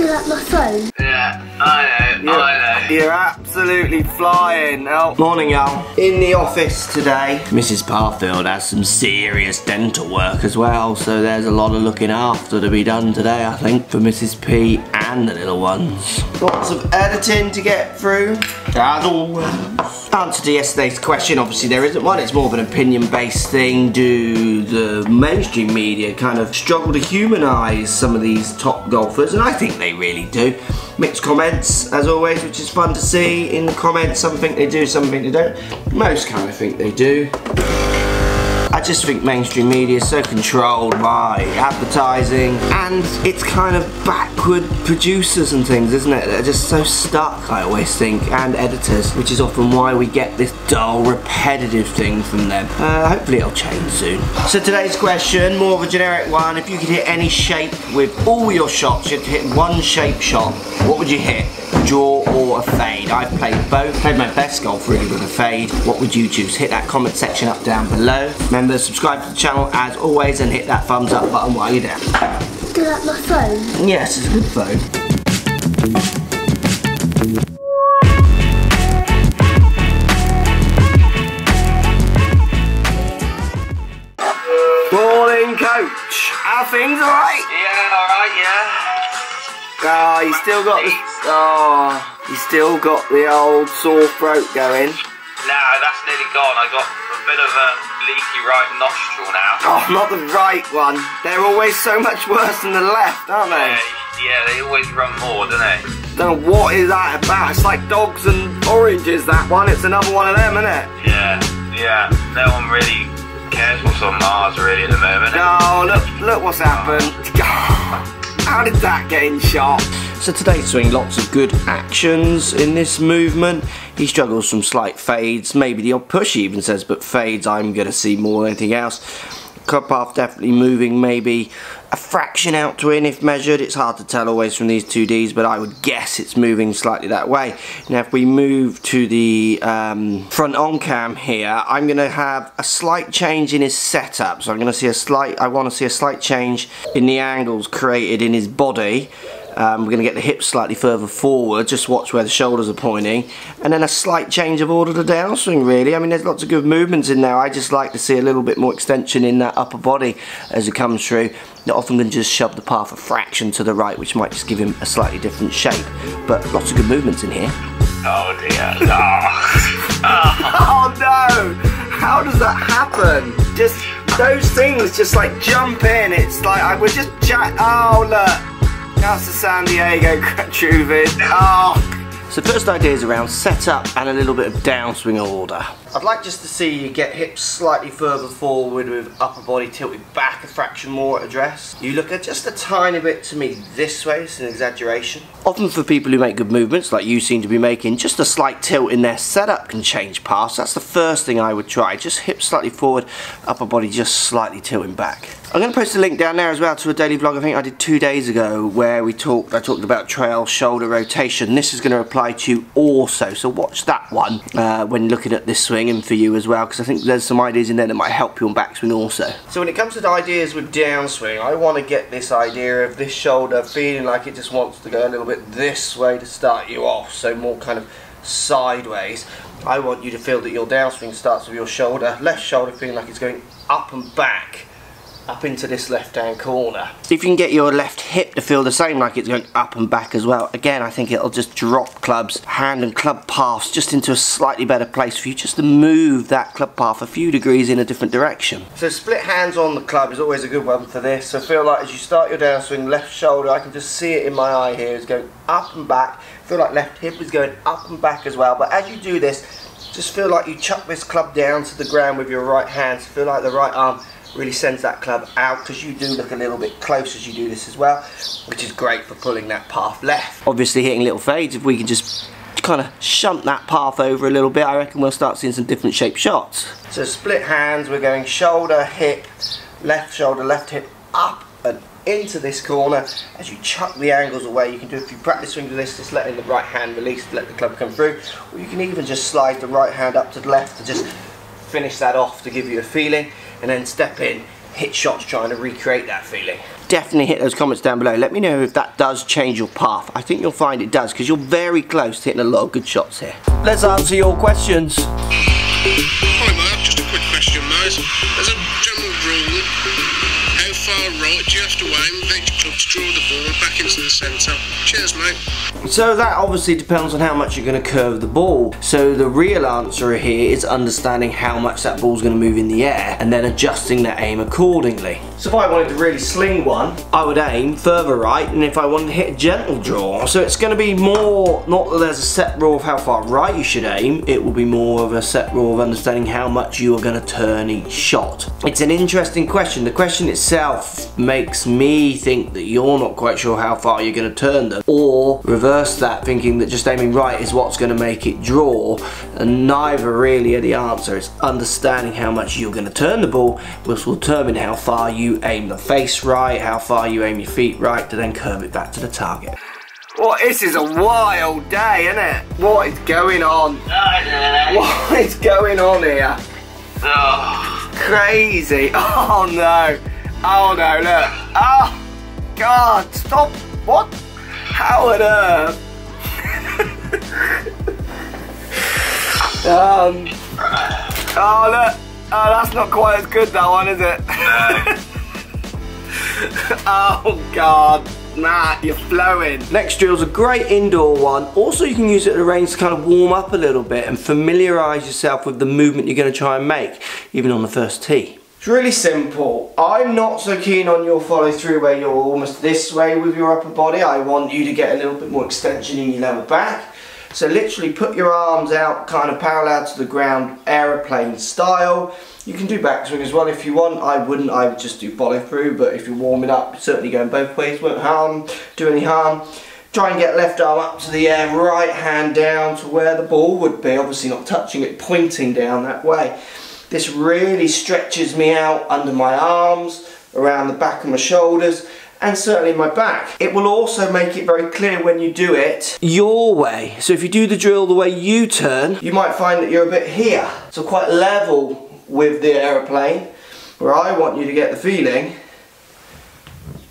Do that my phone? Yeah, I know. You're absolutely flying. Oh. Morning, y'all. In the office today, Mrs. Parfield has some serious dental work as well, so there's a lot of looking after to be done today, I think, for Mrs. P and the little ones. Lots of editing to get through, as always. Answer to yesterday's question, obviously there isn't one, it's more of an opinion-based thing. Do the mainstream media kind of struggle to humanise some of these top golfers? And I think they really do. Mixed comments, as always, which is fun to see in the comments. Some think they do, some think they don't. Most kind of think they do. I just think mainstream media is so controlled by advertising, and it's kind of backward producers and things, isn't it? They're just so stuck, I always think, and editors, which is often why we get this dull, repetitive thing from them. Hopefully it'll change soon. So today's question, more of a generic one. If you could hit any shape with all your shots, you had to hit one shape shot, what would you hit? Draw or a fade? I've played both. Played my best golf really with a fade. What would you choose? Hit that comment section up down below. Remember, subscribe to the channel as always and hit that thumbs up button while you're down. Do that my phone? Yes, it's a good phone. Morning, coach. Are things alright? Yeah, alright, yeah. Oh, you still got the... Oh, you still got the old sore throat going. Nah, that's nearly gone. I got a bit of a leaky right nostril now. Oh, not the right one. They're always so much worse than the left, aren't they? Yeah, they always run more, don't they? Don't know what is that about. It's like dogs and oranges, that one. It's another one of them, isn't it? Yeah. No one really cares what's on Mars really at the moment. No, look what's happened. How did that get in shot? So today's swing, lots of good actions in this movement. He struggles from slight fades, maybe the odd push he even says, but fades I'm going to see more than anything else. Club path definitely moving maybe a fraction out to in if measured. It's hard to tell always from these 2Ds, but I would guess it's moving slightly that way. Now if we move to the front on cam here, I'm going to have a slight change in his setup. So I'm going to see I want to see a slight change in the angles created in his body. We're going to get the hips slightly further forward, just watch where the shoulders are pointing, and then a slight change of order to downswing really. I mean, there's lots of good movements in there. I just like to see a little bit more extension in that upper body as it comes through. Not often going to just shove the path a fraction to the right, which might just give him a slightly different shape, but lots of good movements in here. Oh dear. Oh no! How does that happen? Just those things just like jump in. It's like we're just oh look. That's the San Diego Truvid. Oh. So first idea is around setup and a little bit of downswing order. I'd like just to see you get hips slightly further forward with upper body tilted back a fraction more at address. You look at just a tiny bit to me this way, it's an exaggeration. Often for people who make good movements like you seem to be making, just a slight tilt in their setup can change paths. That's the first thing I would try. Just hips slightly forward, upper body just slightly tilting back. I'm going to post a link down there as well to a daily vlog I think I did 2 days ago where I talked about trail shoulder rotation. This is going to apply to you also, so watch that one when looking at this swing and for you as well, because I think there's some ideas in there that might help you on backswing also. So when it comes to the ideas with downswing, I want to get this idea of this shoulder feeling like it just wants to go a little bit this way to start you off, so more kind of sideways. I want you to feel that your downswing starts with your shoulder, left shoulder feeling like it's going up and back, up into this left hand corner. See if you can get your left hip to feel the same, like it's going up and back as well. Again, I think it'll just drop clubs, hand and club paths just into a slightly better place for you just to move that club path a few degrees in a different direction. So split hands on the club is always a good one for this. So feel like as you start your downswing, left shoulder, I can just see it in my eye here, is going up and back. Feel like left hip is going up and back as well. But as you do this, just feel like you chuck this club down to the ground with your right hand. So feel like the right arm really sends that club out, because you do look a little bit close as you do this as well, which is great for pulling that path left. Obviously hitting little fades, if we can just kind of shunt that path over a little bit, I reckon we'll start seeing some different shaped shots. So split hands, we're going shoulder, hip, left shoulder, left hip, up and into this corner. As you chuck the angles away, you can do a few practice swings with this, just letting the right hand release to let the club come through, or you can even just slide the right hand up to the left to just finish that off to give you a feeling, and then step in, hit shots trying to recreate that feeling. definitely hit those comments down below. Let me know if that does change your path. I think you'll find it does, because you're very close to hitting a lot of good shots here. Let's answer your questions. Hi Mark, just a quick question mate. As a general rule, how far right do you have to aim with each club to draw the ball back into the centre? Cheers mate. So that obviously depends on how much you're going to curve the ball. So the real answer here is understanding how much that ball's going to move in the air and then adjusting that aim accordingly. So if I wanted to really sling one, I would aim further right, and if I wanted to hit a gentle draw, so it's going to be more, not that there's a set rule of how far right you should aim, it will be more of a set rule of understanding how much you are going to turn each shot. It's an interesting question. The question itself makes me think that you're not quite sure how far you're going to turn them, or reverse that, thinking that just aiming right is what's going to make it draw, and neither really are the answer. It's understanding how much you're going to turn the ball, which will determine how far you aim the face right, how far you aim your feet right, to then curve it back to the target. Well, this is a wild day, isn't it? What is going on? What is going on here? Oh. Crazy. Oh no. Oh no, look. Oh God, stop. What? How on earth? Oh look. Oh, that's not quite as good, that one, is it? Oh God. Nah, you're flowing. Next drill's a great indoor one. Also, you can use it at the range to kind of warm up a little bit and familiarise yourself with the movement you're going to try and make, even on the first tee. It's really simple. I'm not so keen on your follow through where you're almost this way with your upper body. I want you to get a little bit more extension in your lower back. So literally put your arms out kind of parallel to the ground, aeroplane style. You can do backswing as well if you want. I wouldn't, I would just do follow through, but if you're warming up, certainly going both ways won't do any harm. Try and get left arm up to the air, right hand down to where the ball would be, obviously not touching it, pointing down that way. This really stretches me out under my arms, around the back of my shoulders, and certainly my back. It will also make it very clear when you do it your way. So if you do the drill the way you turn, you might find that you're a bit here, so quite level with the aeroplane, where I want you to get the feeling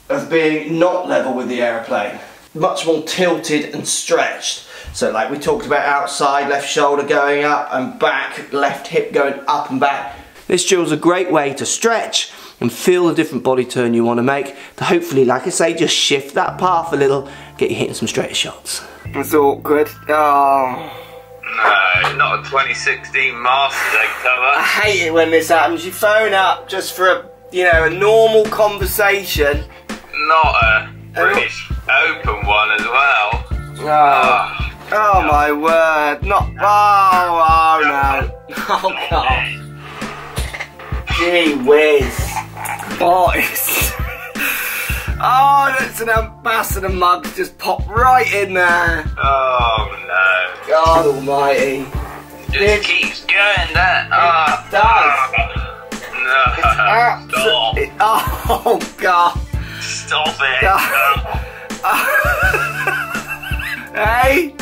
of being not level with the aeroplane, much more tilted and stretched. So like we talked about, outside left shoulder going up and back, left hip going up and back. This drill's a great way to stretch and feel the different body turn you want to make, to hopefully, like I say, just shift that path a little, get you hitting some straighter shots. It's awkward. Oh. No, not a 2016 Masters egg cover. I hate it when this happens. You phone up just for a, you know, a normal conversation. Not a British Open one as well. Oh my word. Not. Oh no. Oh God. Gee whiz. Boys. Oh, that's an ambassador mug just popped right in there. Oh no. God almighty. Just keeps going that. It does. No. Oh God. Stop it. Hey.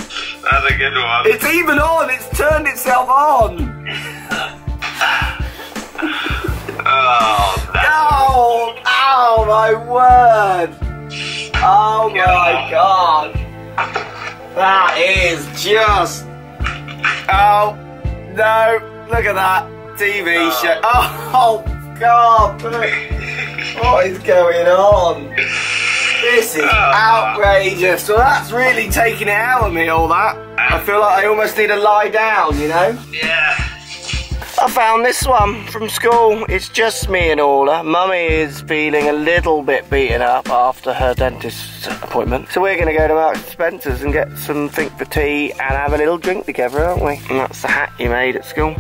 That's a good one. It's even on. It's turned itself on. Oh, oh my word. Oh my God. That is just. Oh no, look at that TV show. Oh God, what is going on? This is outrageous. Well, that's really taking it out of me, all that. I feel like I almost need to lie down, you know? Yeah. I found this one from school. It's just me and Orla. Mummy is feeling a little bit beaten up after her dentist appointment. So we're going to go to Marks & Spencer's and get something for tea and have a little drink together, aren't we? And that's the hat you made at school.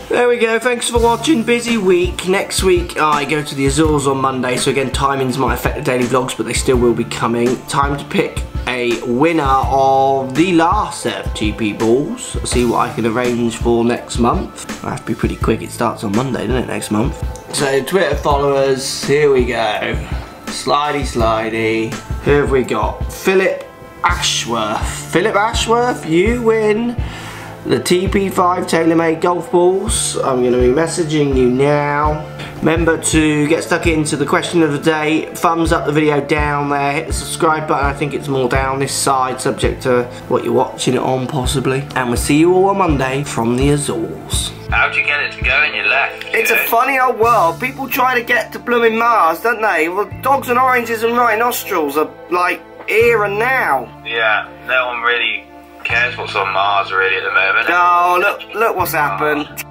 There we go, thanks for watching. Busy week. Next week I go to the Azores on Monday, so again timings might affect the daily vlogs, but they still will be coming. Time to pick a winner of the last set of TP balls. I'll see what I can arrange for next month. I have to be pretty quick, it starts on Monday, doesn't it, next month? So Twitter followers, here we go. Slidey slidey. Who have we got? Philip Ashworth. Philip Ashworth, you win the TP5 TaylorMade golf balls. I'm going to be messaging you now. Remember to get stuck into the question of the day. Thumbs up the video down there. Hit the subscribe button. I think it's more down this side, subject to what you're watching it on possibly. And we'll see you all on Monday from the Azores. How'd you get it to go in your left? It's a funny old world. People try to get to blooming Mars, don't they? Well, dogs and oranges and right nostrils are like here and now. Yeah, no one really cares what's on Mars really at the moment. Oh, look what's happened.